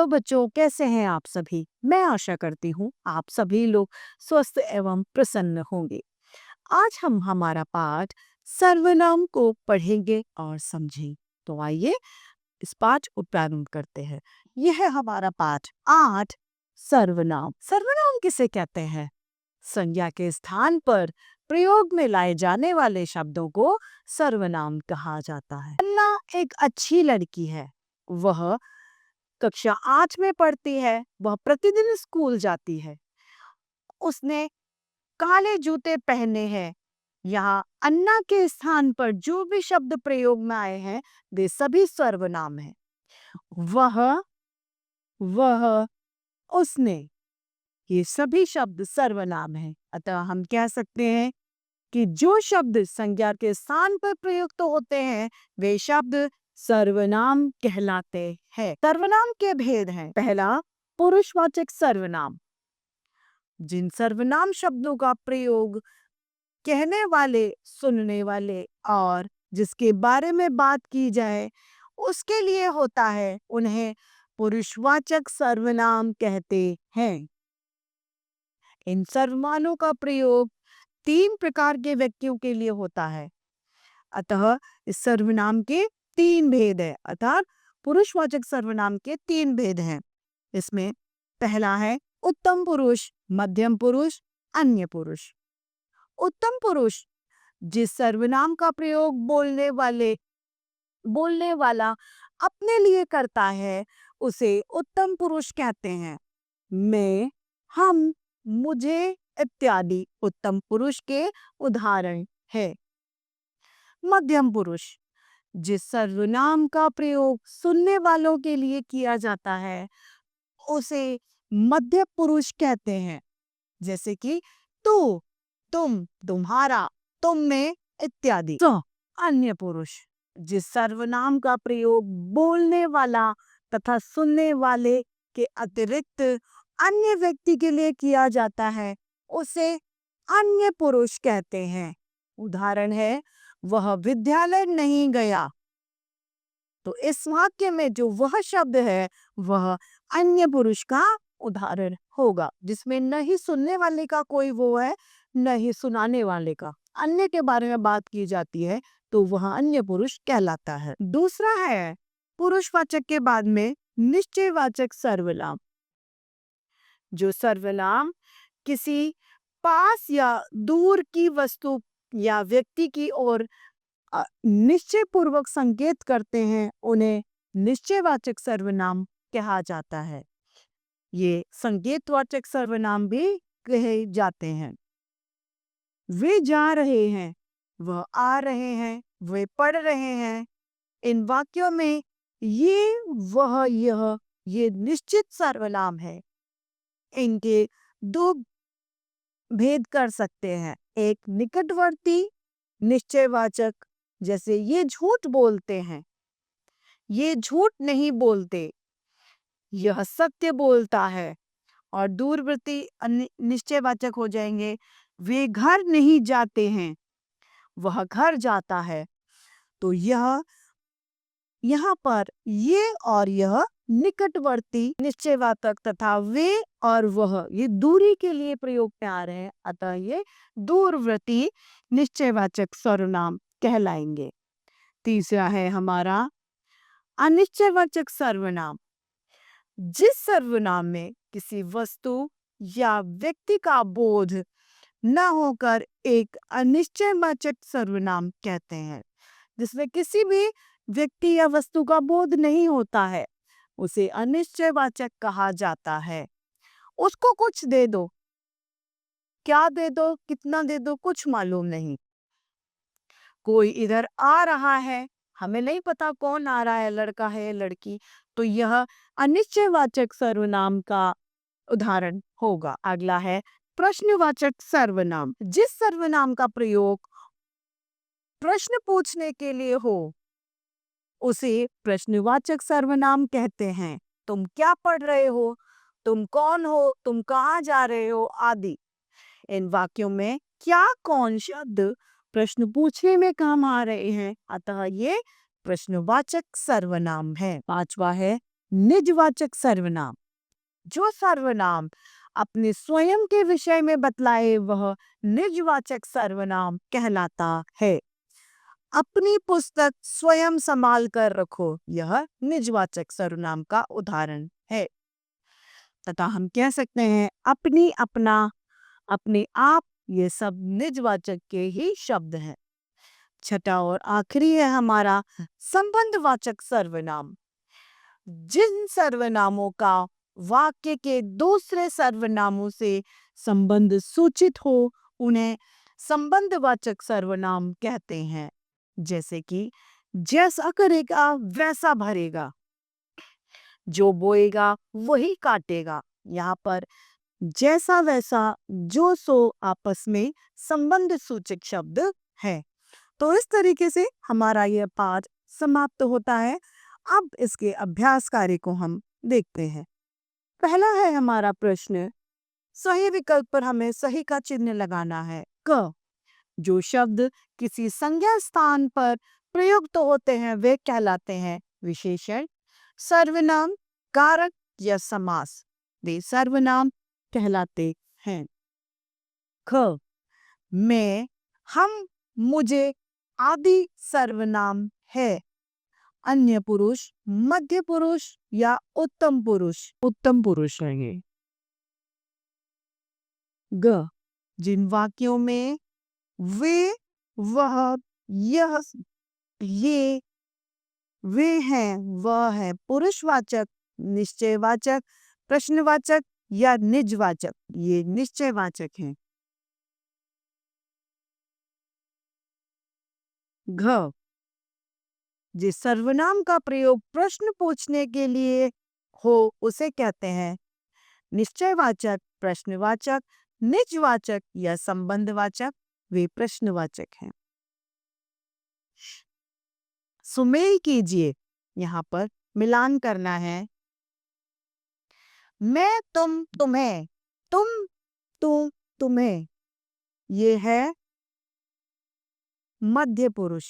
Hello बच्चों, कैसे हैं आप सभी। मैं आशा करती हूँ आप सभी लोग स्वस्थ एवं प्रसन्न होंगे। आज हम हमारा पाठ सर्वनाम को पढ़ेंगे और समझेंगे। तो आइए इस पाठ को प्रारंभ करते हैं। यह है हमारा पाठ 8 सर्वनाम। सर्वनाम किसे कहते हैं? संज्ञा के स्थान पर प्रयोग में लाए जाने वाले शब्दों को सर्वनाम कहा जाता है। अन्ना एक अच्छी लड़की है। वह कक्षा 8 में पढ़ती है। वह प्रतिदिन स्कूल जाती है। उसने काले जूते पहने हैं। यहाँ अन्ना के स्थान पर जो भी शब्द प्रयोग में आए हैं वे सभी सर्वनाम हैं। वह, उसने, ये सभी शब्द सर्वनाम हैं। अतः हम कह सकते हैं कि जो शब्द संज्ञा के स्थान पर प्रयुक्त होते हैं वे शब्द सर्वनाम कहलाते हैं। सर्वनाम के भेद हैं। पहला, पुरुषवाचक सर्वनाम। जिन सर्वनाम शब्दों का प्रयोग कहने वाले, सुनने वाले और जिसके बारे में बात की जाए उसके लिए होता है, उन्हें पुरुषवाचक सर्वनाम कहते हैं। इन सर्वनामों का प्रयोग 3 प्रकार के व्यक्तियों के लिए होता है। अतः इस सर्वनाम के 3 भेद है। अर्थात पुरुषवाचक सर्वनाम के 3 भेद हैं। इसमें पहला है उत्तम पुरुष, मध्यम पुरुष, अन्य पुरुष। उत्तम पुरुष जिस सर्वनाम का प्रयोग बोलने वाला अपने लिए करता है उसे उत्तम पुरुष कहते हैं। मैं, हम, मुझे इत्यादि उत्तम पुरुष के उदाहरण है। मध्यम पुरुष जिस सर्वनाम का प्रयोग सुनने वालों के लिए किया जाता है उसे मध्य पुरुष कहते हैं। जैसे कि तू, तुम, तुम्हारा, तुम में इत्यादि। तो अन्य पुरुष जिस सर्वनाम का प्रयोग बोलने वाला तथा सुनने वाले के अतिरिक्त अन्य व्यक्ति के लिए किया जाता है उसे अन्य पुरुष कहते हैं। उदाहरण है, वह विद्यालय नहीं गया। तो इस वाक्य में जो वह शब्द है वह अन्य पुरुष का उदाहरण होगा, जिसमें न ही सुनने वाले का कोई वो है न ही सुनाने वाले का। अन्य के बारे में बात की जाती है तो वह अन्य पुरुष कहलाता है। दूसरा है पुरुषवाचक के बाद में निश्चयवाचक सर्वनाम। जो सर्वनाम किसी पास या दूर की वस्तु या व्यक्ति की ओर निश्चय पूर्वक संकेत करते हैं उन्हें निश्चयवाचक सर्वनाम कहा जाता है। ये संकेतवाचक सर्वनाम भी कहे जाते हैं। वे जा रहे हैं, वह आ रहे हैं, वे पढ़ रहे हैं। इन वाक्यों में ये, वह, यह, ये निश्चित सर्वनाम है। इनके 2 भेद कर सकते हैं। एक निकटवर्ती निश्चयवाचक, जैसे ये झूठ बोलते हैं, ये झूठ नहीं बोलते, यह सत्य बोलता है। और दूरवर्ती निश्चयवाचक हो जाएंगे, वे घर नहीं जाते हैं, वह घर जाता है। तो यह यहाँ पर ये और यह निकटवर्ती निश्चयवाचक तथा वे और वह ये दूरी के लिए प्रयोग में आ रहे हैं। अतः ये दूरवर्ती निश्चयवाचक सर्वनाम कहलाएंगे। तीसरा है हमारा अनिश्चयवाचक सर्वनाम। जिस सर्वनाम में किसी वस्तु या व्यक्ति का बोध न होकर एक अनिश्चयवाचक सर्वनाम कहते हैं। जिसमें किसी भी व्यक्ति या वस्तु का बोध नहीं होता है उसे अनिश्चयवाचक कहा जाता है। उसको कुछ दे दो, क्या दे दो, कितना दे दो, कुछ मालूम नहीं। कोई इधर आ रहा है, हमें नहीं पता कौन आ रहा है, लड़का है लड़की, तो यह अनिश्चयवाचक सर्वनाम का उदाहरण होगा। अगला है प्रश्नवाचक सर्वनाम। जिस सर्वनाम का प्रयोग प्रश्न पूछने के लिए हो उसे प्रश्नवाचक सर्वनाम कहते हैं। तुम क्या पढ़ रहे हो, तुम कौन हो, तुम कहाँ जा रहे हो आदि। इन वाक्यों में क्या, कौन शब्द प्रश्न पूछने में काम आ रहे हैं, अतः ये प्रश्नवाचक सर्वनाम है। 5वां है निजवाचक सर्वनाम, जो सर्वनाम अपने स्वयं के विषय में बतलाए वह निजवाचक सर्वनाम कहलाता है। अपनी पुस्तक स्वयं संभाल कर रखो, यह निजवाचक सर्वनाम का उदाहरण है। तथा हम कह सकते हैं अपनी, अपना, अपने आप, ये सब निजवाचक के ही शब्द हैं। छठा और आखिरी है हमारा संबंधवाचक सर्वनाम। जिन सर्वनामों का वाक्य के दूसरे सर्वनामों से संबंध सूचित हो उन्हें संबंधवाचक सर्वनाम कहते हैं। जैसे कि जैसा करेगा वैसा भरेगा, जो बोएगा वही काटेगा। यहाँ पर जैसा वैसा जो सो आपस में संबंध सूचक शब्द है। तो इस तरीके से हमारा यह पाठ समाप्त होता है। अब इसके अभ्यास कार्य को हम देखते हैं। पहला है हमारा प्रश्न, सही विकल्प पर हमें सही का चिन्ह लगाना है। क, जो शब्द किसी संज्ञा स्थान पर प्रयुक्त होते हैं वे कहलाते हैं विशेषण, सर्वनाम, कारक या समास, वे सर्वनाम कहलाते हैं। ख, मैं, हम, मुझे आदि सर्वनाम है। अन्य पुरुष, मध्य पुरुष या उत्तम पुरुष रहेंगे। ग, जिन वाक्यों में वे, वह, यह, ये, वे हैं, वह है पुरुषवाचक, निश्चयवाचक, प्रश्नवाचक या निजवाचक, ये निश्चयवाचक हैं। घ, जिस सर्वनाम का प्रयोग प्रश्न पूछने के लिए हो उसे कहते हैं निश्चयवाचक, प्रश्नवाचक, निजवाचक या संबंधवाचक, वे प्रश्नवाचक हैं। सुमेल कीजिए, यहाँ पर मिलान करना है। मैं, तुम, तुम्हें, तुम, तुम, तुम्हें, ये है मध्य पुरुष।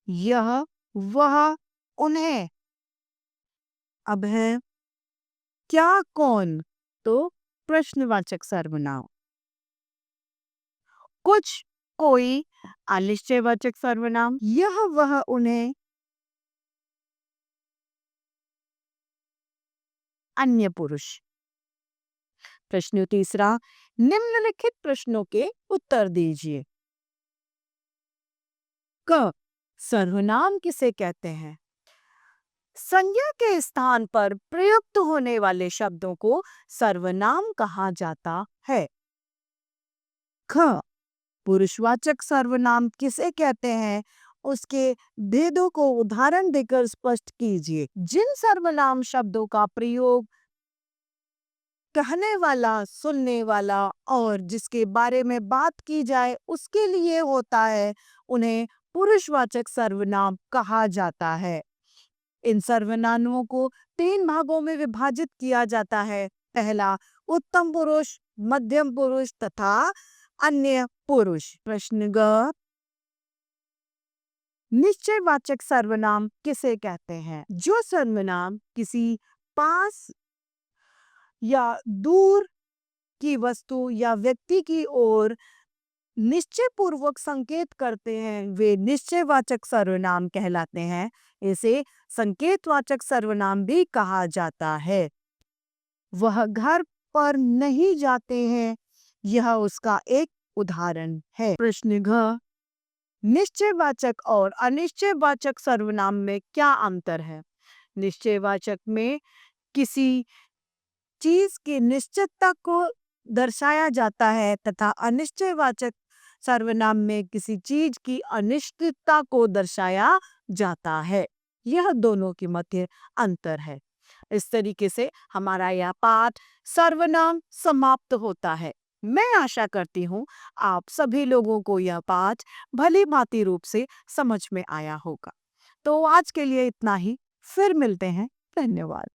यह, वह, उन्हें। अब है क्या, कौन, तो प्रश्नवाचक सर्वनाम। कुछ, कोई, अनिश्चयवाचक सर्वनाम। यह, वह, उन्हें, अन्य पुरुष। प्रश्न तीसरा, निम्नलिखित प्रश्नों के उत्तर दीजिए। क, सर्वनाम किसे कहते हैं? संज्ञा के स्थान पर प्रयुक्त होने वाले शब्दों को सर्वनाम कहा जाता है। ख, पुरुषवाचक सर्वनाम किसे कहते हैं? उसके भेदों को उदाहरण देकर स्पष्ट कीजिए। जिन सर्वनाम शब्दों का प्रयोग कहने वाला, सुनने वाला और जिसके बारे में बात की जाए उसके लिए होता है उन्हें पुरुषवाचक सर्वनाम कहा जाता है। इन सर्वनामों को 3 भागों में विभाजित किया जाता है। पहला, उत्तम पुरुष, मध्यम पुरुष तथा अन्य पुरुष। प्रश्न ग, निश्चयवाचक सर्वनाम किसे कहते हैं? जो सर्वनाम किसी पास या दूर की वस्तु या व्यक्ति की ओर निश्चय पूर्वक संकेत करते हैं वे निश्चयवाचक सर्वनाम कहलाते हैं। इसे संकेतवाचक सर्वनाम भी कहा जाता है। वह घर पर नहीं जाते हैं, यह उसका एक उदाहरण है। प्रश्न घ, निश्चयवाचक और अनिश्चयवाचक सर्वनाम में क्या अंतर है? निश्चयवाचक में किसी चीज की निश्चितता को दर्शाया जाता है तथा अनिश्चयवाचक सर्वनाम में किसी चीज की अनिश्चितता को दर्शाया जाता है। यह दोनों के मध्य अंतर है। इस तरीके से हमारा यह पाठ सर्वनाम समाप्त होता है। मैं आशा करती हूँ आप सभी लोगों को यह पाठ भली भांति रूप से समझ में आया होगा। तो आज के लिए इतना ही, फिर मिलते हैं। धन्यवाद।